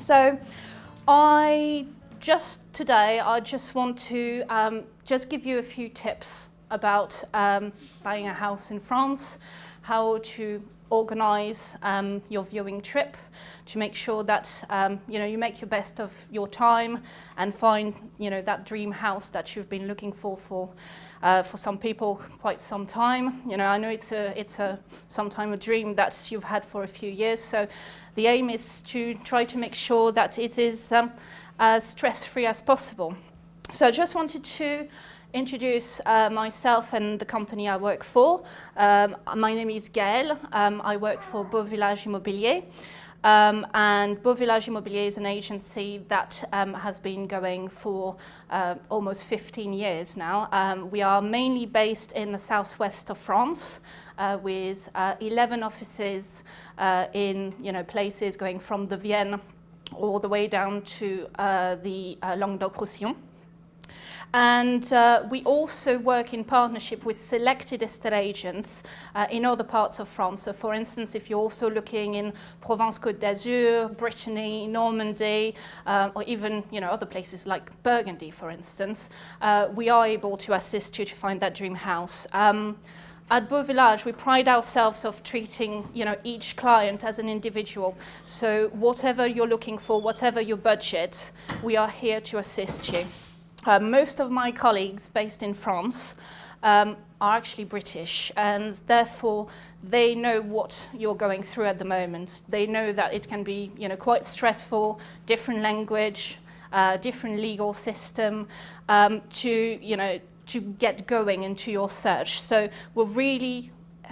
So today I just want to just give you a few tips about buying a house in France, how to organize your viewing trip to make sure that you make your best of your time and find that dream house that you've been looking for some people quite some time. I know it's sometime a dream that you've had for a few years. So the aim is to try to make sure that it is as stress-free as possible. So I just wanted to introduce myself and the company I work for. My name is Gaelle. I work for Beaux Villages Immobilier. And Beaux Villages Immobilier is an agency that has been going for almost 15 years now. We are mainly based in the southwest of France with 11 offices in places going from the Vienne all the way down to the Languedoc-Roussillon. And we also work in partnership with selected estate agents in other parts of France. So for instance, if you're also looking in Provence-Côte d'Azur, Brittany, Normandy, or even other places like Burgundy, for instance, we are able to assist you to find that dream house. At Beaux Villages, we pride ourselves of treating each client as an individual. So whatever you're looking for, whatever your budget, we are here to assist you. Most of my colleagues based in France are actually British, and therefore they know what you're going through at the moment. They know that it can be quite stressful, different language, different legal system to get going into your search. So we're really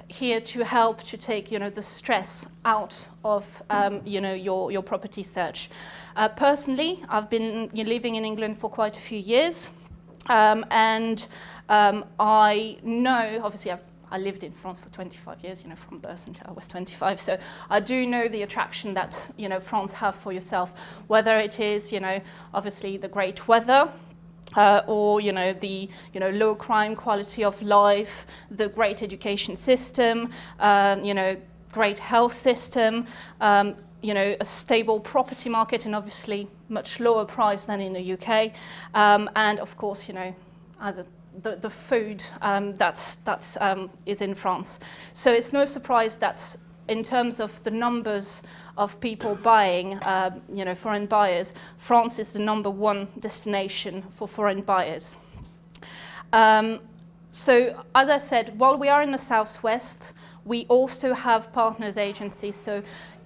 here to help to take the stress out of your property search. Personally, I've been living in England for quite a few years, and I know, obviously I lived in France for 25 years, from birth until I was 25. So I do know the attraction that France have for yourself, whether it is obviously the great weather, or the low crime quality of life, the great education system, great health system, a stable property market, and obviously much lower price than in the UK, and of course the food that is in France. So it's no surprise that in terms of the numbers of people buying, foreign buyers, France is the #1 destination for foreign buyers. So as I said, while we are in the southwest, we also have partners agencies. So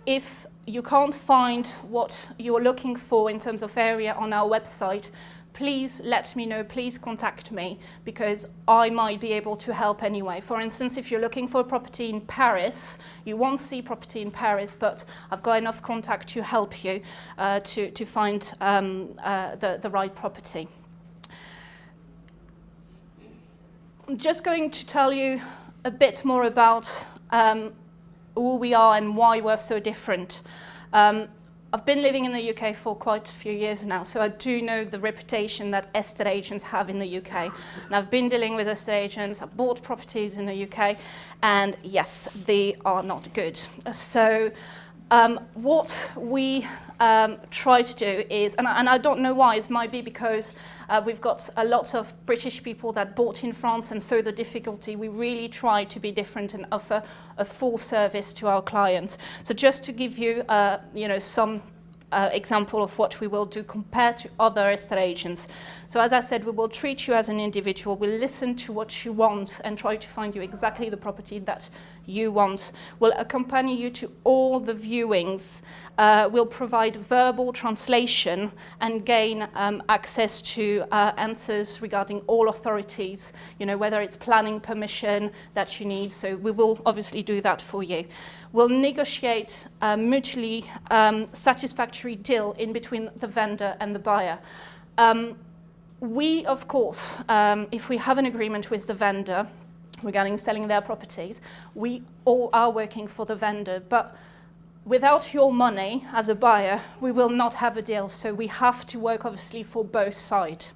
if you can't find what you're looking for in terms of area on our website, please let me know, please contact me, because I might be able to help anyway. For instance, if you're looking for a property in Paris, you won't see property in Paris, but I've got enough contact to help you to find the right property. I'm just going to tell you a bit more about who we are and why we're so different. I've been living in the UK for quite a few years now, so I do know the reputation that estate agents have in the UK. And I've been dealing with estate agents, I've bought properties in the UK, and yes, they are not good. So what we try to do is, and I don't know why, it might be because we've got a lot of British people that bought in France, and so the difficulty, we really try to be different and offer a full service to our clients. So just to give you, some example of what we will do compared to other estate agents. So as I said, we will treat you as an individual. We'll listen to what you want and try to find you exactly the property that you want. We'll accompany you to all the viewings. We'll provide verbal translation and gain access to answers regarding all authorities, whether it's planning permission that you need. So we will obviously do that for you. We'll negotiate a mutually satisfactory deal in between the vendor and the buyer. We, of course, if we have an agreement with the vendor regarding selling their properties, we all are working for the vendor. But without your money as a buyer, we will not have a deal. So we have to work, obviously, for both sides.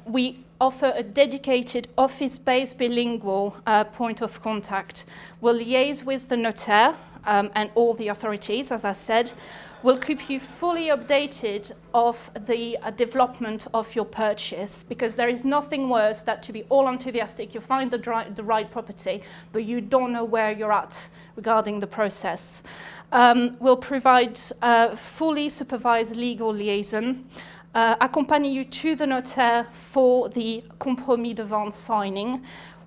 We offer a dedicated office-based bilingual point of contact. We'll liaise with the notaire and all the authorities, as I said, will keep you fully updated of the development of your purchase, because there is nothing worse than to be all enthusiastic. You find the right property, but you don't know where you're at regarding the process. We'll provide fully supervised legal liaison, accompany you to the notaire for the compromis de vente signing.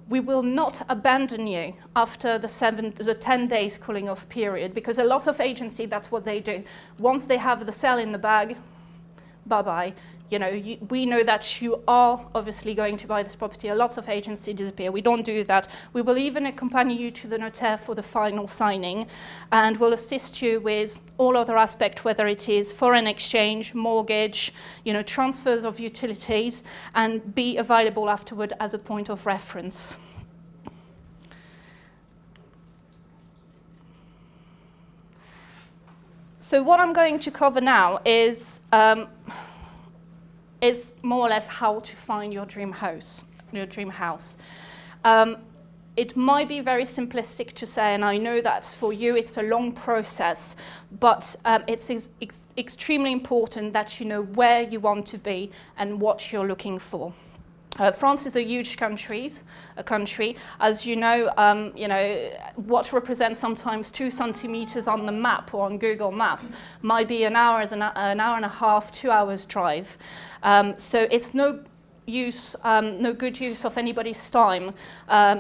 We will not abandon you after the 10 days cooling off period, because a lot of agencies, that's what they do. Once they have the sale in the bag, bye-bye. You know, we know that you are obviously going to buy this property. A lot of agencies disappear. We don't do that. We will even accompany you to the notaire for the final signing, and we'll assist you with all other aspects, whether it is foreign exchange, mortgage, you know, transfers of utilities, and be available afterward as a point of reference. So what I'm going to cover now is more or less how to find your dream house. It might be very simplistic to say, and I know that for you it's a long process, but it's extremely important that you know where you want to be and what you're looking for. France is a huge country. As you know, what represents sometimes 2 centimeters on the map or on Google Map might be an hour and a half, 2 hours drive. So it's no good use of anybody's time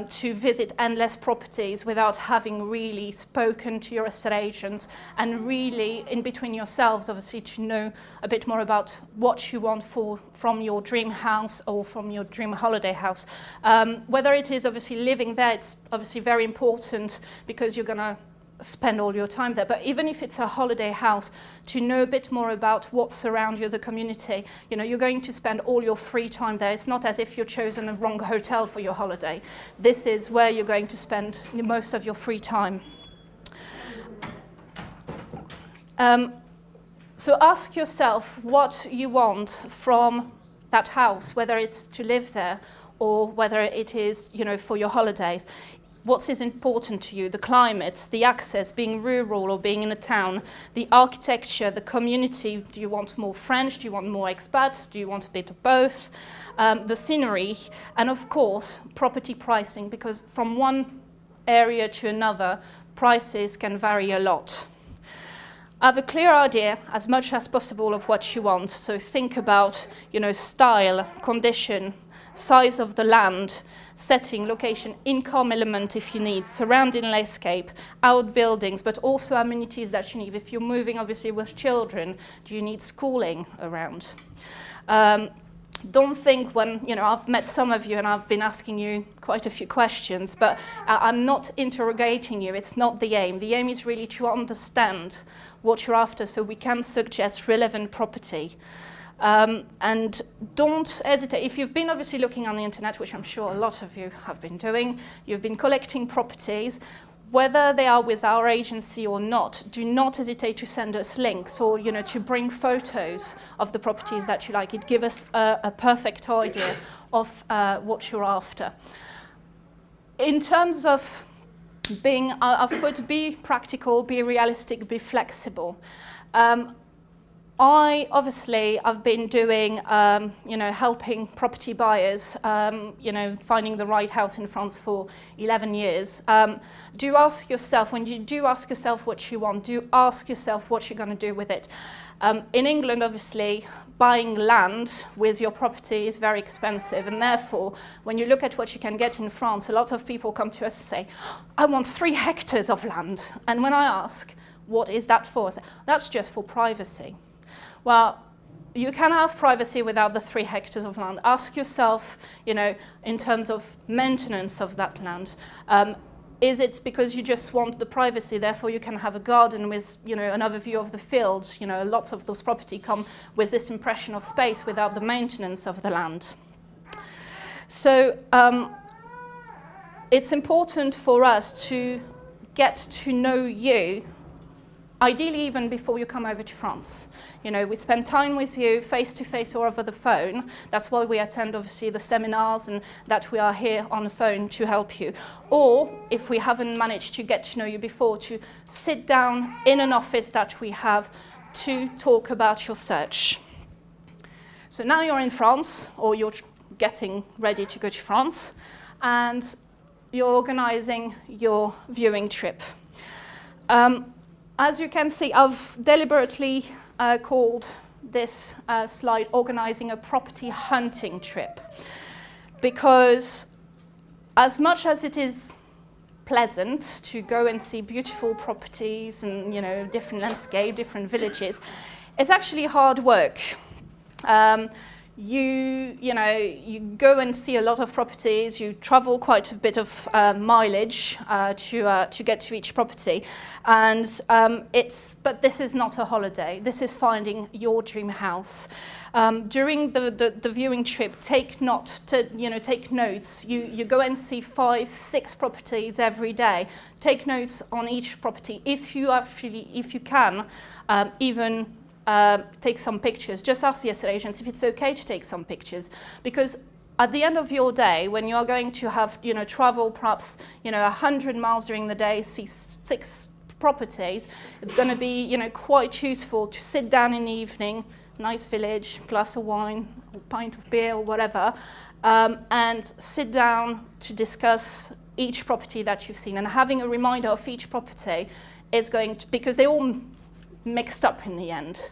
to visit endless properties without having really spoken to your estate agents and really in between yourselves obviously to know a bit more about what you want from your dream house or from your dream holiday house. Whether it is obviously living there, it's obviously very important because you're going to spend all your time there, but even if it's a holiday house, to know a bit more about what surrounds you, the community. You know, you're going to spend all your free time there. It's not as if you've chosen a wrong hotel for your holiday. This is where you're going to spend most of your free time. So ask yourself what you want from that house, whether it's to live there or whether it is, you know, for your holidays. What is important to you? The climate, the access, being rural or being in a town, the architecture, the community. Do you want more French? Do you want more expats? Do you want a bit of both? The scenery, and of course, property pricing, because from one area to another, prices can vary a lot. Have a clear idea as much as possible of what you want. So think about, you know, style, condition, size of the land, setting, location, income element if you need, surrounding landscape, outbuildings, but also amenities that you need. If you're moving obviously with children, do you need schooling around? Don't think when, you know, I've met some of you and I've been asking you quite a few questions, but I'm not interrogating you. It's not the aim. The aim is really to understand what you're after so we can suggest relevant property. And don't hesitate. If you've been obviously looking on the internet, which I'm sure a lot of you have been doing, you've been collecting properties, whether they are with our agency or not, do not hesitate to send us links or, you know, to bring photos of the properties that you like. It gives us a perfect idea of what you're after. In terms of being, I've put be practical, be realistic, be flexible. I've been doing, you know, helping property buyers, you know, finding the right house in France for 11 years. Do ask yourself, when you do ask yourself what you want, do ask yourself what you're going to do with it. In England, obviously, buying land with your property is very expensive, and therefore, when you look at what you can get in France, a lot of people come to us and say, I want 3 hectares of land. And when I ask, what is that for? I say, that's just for privacy. Well, you can have privacy without the 3 hectares of land. Ask yourself, you know, in terms of maintenance of that land, is it because you just want the privacy, therefore you can have a garden with, you know, another view of the fields? You know, lots of those properties come with this impression of space without the maintenance of the land. So it's important for us to get to know you ideally even before you come over to France. You know, we spend time with you face to face or over the phone. That's why we attend obviously the seminars and that we are here on the phone to help you. Or if we haven't managed to get to know you before, to sit down in an office that we have to talk about your search. So now you're in France, or you're getting ready to go to France, and you're organizing your viewing trip. As you can see, I've deliberately called this slide organizing a property hunting trip, because as much as it is pleasant to go and see beautiful properties and, you know, different landscape, different villages, it's actually hard work. You go and see a lot of properties, you travel quite a bit of mileage to get to each property, and but this is not a holiday, this is finding your dream house. During the viewing trip, take notes. You go and see 5, 6 properties every day. Take notes on each property. If you can, even take some pictures. Just ask the estate agents if it's okay to take some pictures, because at the end of your day, when you are going to have, you know, travel perhaps, you know, 100 miles during the day, see 6 properties, it's going to be, you know, quite useful to sit down in the evening, nice village, glass of wine, a pint of beer or whatever, and sit down to discuss each property that you've seen, and having a reminder of each property is going to, because they all mixed up in the end.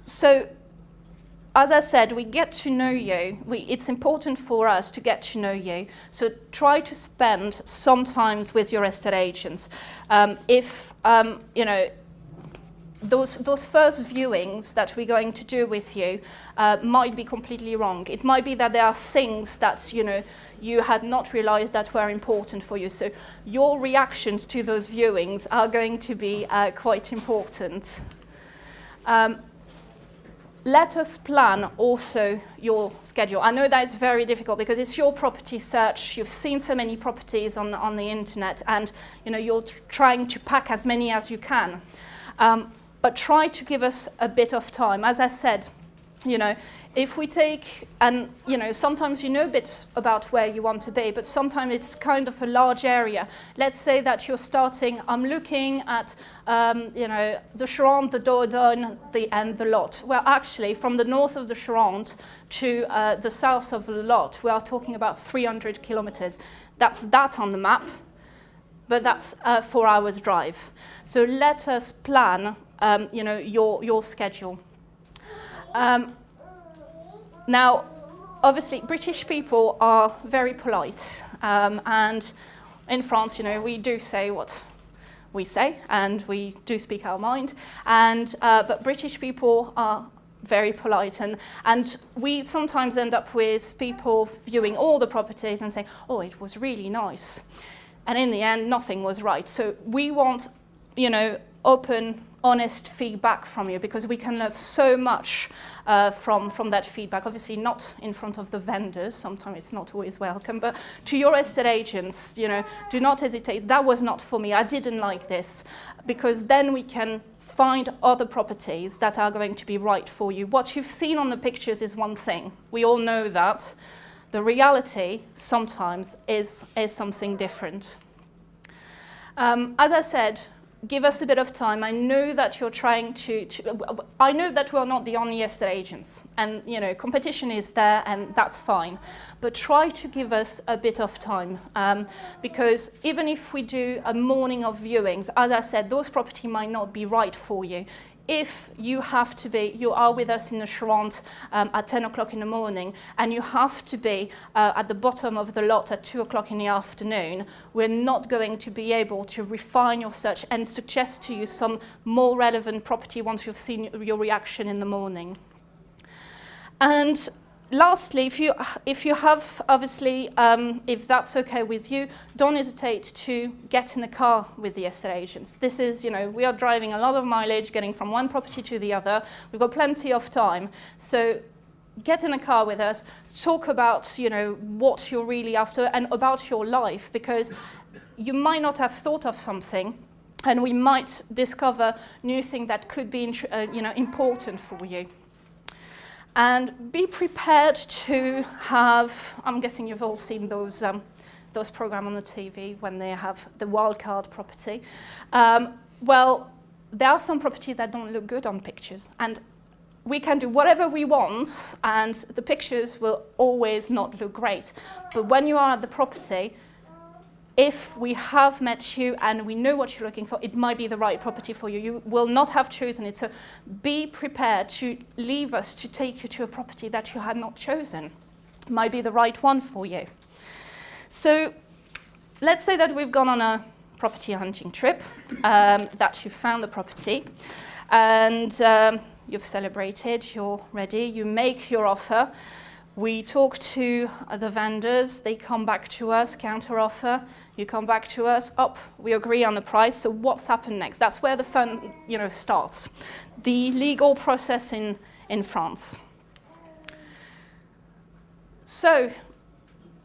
So, as I said, we get to know you. It's important for us to get to know you. So try to spend some time with your estate agents. You know, those first viewings that we're going to do with you might be completely wrong. It might be that there are things that, you know, you had not realized that were important for you. So your reactions to those viewings are going to be quite important. Let us plan also your schedule. I know that it's very difficult because it's your property search. You've seen so many properties on the internet, and, you know, you're trying to pack as many as you can. But try to give us a bit of time. As I said, you know, if we take, and, you know, sometimes you know a bit about where you want to be, but sometimes it's kind of a large area. Let's say that you're starting, I'm looking at, you know, the Charente, the Dordogne, and the Lot. Well, actually, from the north of the Charente to the south of the Lot, we are talking about 300 kilometers. That's that on the map, but that's 4 hours drive. So let us plan, you know, your schedule. Now, obviously, British people are very polite, and in France, you know, we do say what we say, and we do speak our mind, and but British people are very polite, and we sometimes end up with people viewing all the properties and saying, oh, it was really nice, and in the end, nothing was right. So we want, you know, open, honest feedback from you, because we can learn so much from that feedback. Obviously not in front of the vendors, sometimes it's not always welcome, but to your estate agents, you know, do not hesitate. That was not for me, I didn't like this, because then we can find other properties that are going to be right for you. What you've seen on the pictures is one thing, we all know that. The reality sometimes is something different. As I said, give us a bit of time. I know that you're trying I know that we're not the only estate agents, and, you know, competition is there, and that's fine. But try to give us a bit of time, because even if we do a morning of viewings, as I said, those properties might not be right for you. If you are with us in the Charente at 10 o'clock in the morning, and you have to be at the bottom of the lot at 2 o'clock in the afternoon, we're not going to be able to refine your search and suggest to you some more relevant property once you've seen your reaction in the morning. And lastly, if you have, obviously, if that's okay with you, don't hesitate to get in the car with the estate agents. This is, you know, we are driving a lot of mileage, getting from one property to the other. We've got plenty of time. So get in a car with us, talk about, you know, what you're really after and about your life, because you might not have thought of something, and we might discover new things that could be important for you. And be prepared to have, I'm guessing you've all seen those programs on the TV when they have the wildcard property. Well, there are some properties that don't look good on pictures, and we can do whatever we want, and the pictures will always not look great. But when you are at the property, if we have met you and we know what you're looking for, it might be the right property for you. You will not have chosen it. So be prepared to leave us to take you to a property that you had not chosen. It might be the right one for you. So let's say that we've gone on a property hunting trip, that you found the property, and you've celebrated, you're ready, you make your offer. We talk to the vendors, they come back to us, counter offer, you come back to us, we agree on the price, so what's happened next? That's where the fun, starts. The legal process in France. So,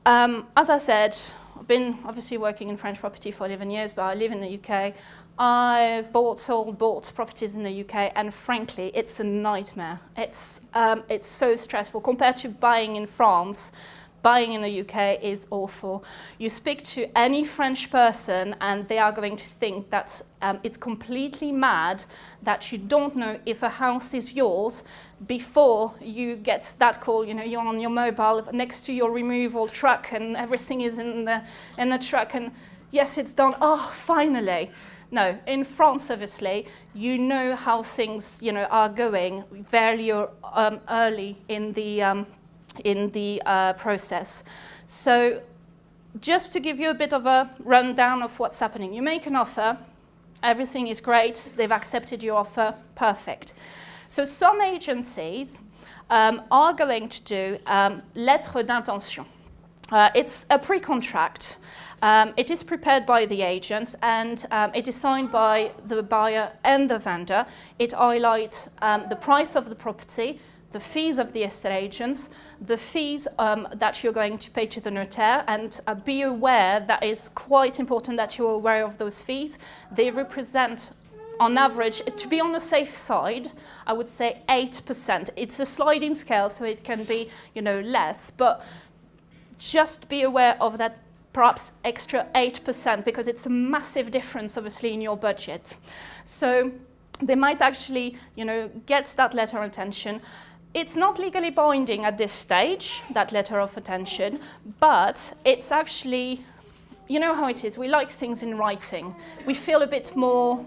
as I said, I've been obviously working in French property for 11 years, but I live in the UK. I've bought properties in the UK, and frankly, it's a nightmare. It's so stressful. Compared to buying in France, buying in the UK is awful. You speak to any French person, and they are going to think that it's completely mad that you don't know if a house is yours before you get that call. You're on your mobile next to your removal truck, and everything is in the truck, and yes, it's done. Oh, finally. No, in France, obviously, you know how things, are going very early in the process. So, just to give you a bit of a rundown of what's happening, you make an offer, everything is great, they've accepted your offer, perfect. So, some agencies are going to do lettre d'intention. It's a pre-contract. It is prepared by the agents, and it is signed by the buyer and the vendor. It highlights the price of the property, the fees of the estate agents, the fees that you're going to pay to the notaire, and be aware that it's quite important that you're aware of those fees. They represent, on average, to be on the safe side, I would say 8%. It's a sliding scale, so it can be, less, but just be aware of that perhaps extra 8%, because it's a massive difference, obviously, in your budget. So they might actually, get that letter of intention. It's not legally binding at this stage, that letter of intention, but it's actually, you know how it is, we like things in writing. We feel a bit more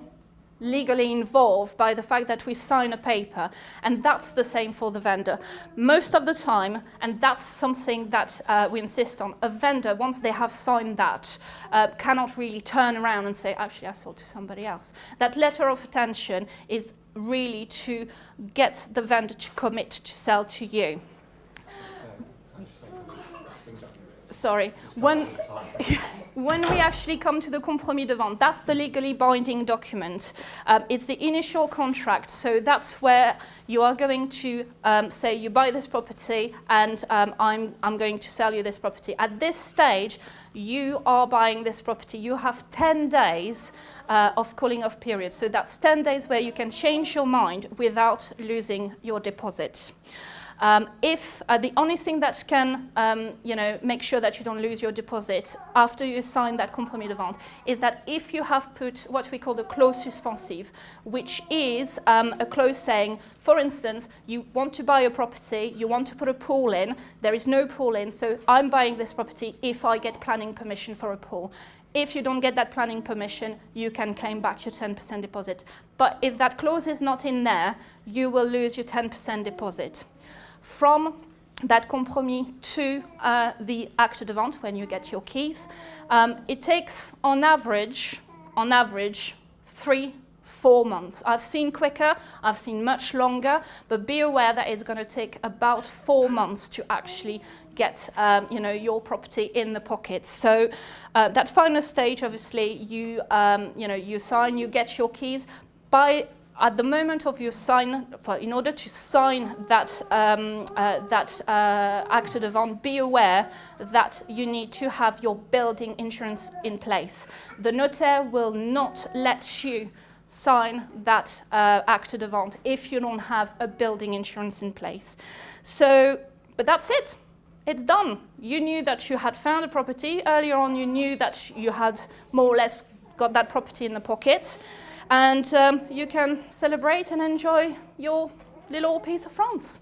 legally involved by the fact that we've signed a paper, and that's the same for the vendor. Most of the time, and that's something that we insist on, a vendor, once they have signed that, cannot really turn around and say, actually, I sold to somebody else. That letter of intention is really to get the vendor to commit to sell to you. Sorry, when we actually come to the compromis de vente, that's the legally binding document. It's the initial contract, so that's where you are going to say you buy this property and I'm going to sell you this property. At this stage, you are buying this property. You have 10 days of cooling off period, so that's 10 days where you can change your mind without losing your deposit. If the only thing that can, make sure that you don't lose your deposit after you sign that compromis de vente is that if you have put what we call the clause suspensive, which is a clause saying, for instance, you want to buy a property, you want to put a pool in, there is no pool in, so I'm buying this property if I get planning permission for a pool. If you don't get that planning permission, you can claim back your 10% deposit. But if that clause is not in there, you will lose your 10% deposit. From that compromis to the acte de vente, when you get your keys, it takes on average 3-4 months. I've seen quicker, I've seen much longer, but be aware that it's going to take about 4 months to actually get your property in the pocket. So that final stage, obviously, you sign, you get your keys. By at the moment of your sign, in order to sign that, acte de vente, be aware that you need to have your building insurance in place. The notaire will not let you sign that acte de vente if you don't have a building insurance in place. So, but that's it. It's done. You knew that you had found a property. Earlier on, you knew that you had more or less got that property in the pocket. And you can celebrate and enjoy your little piece of France.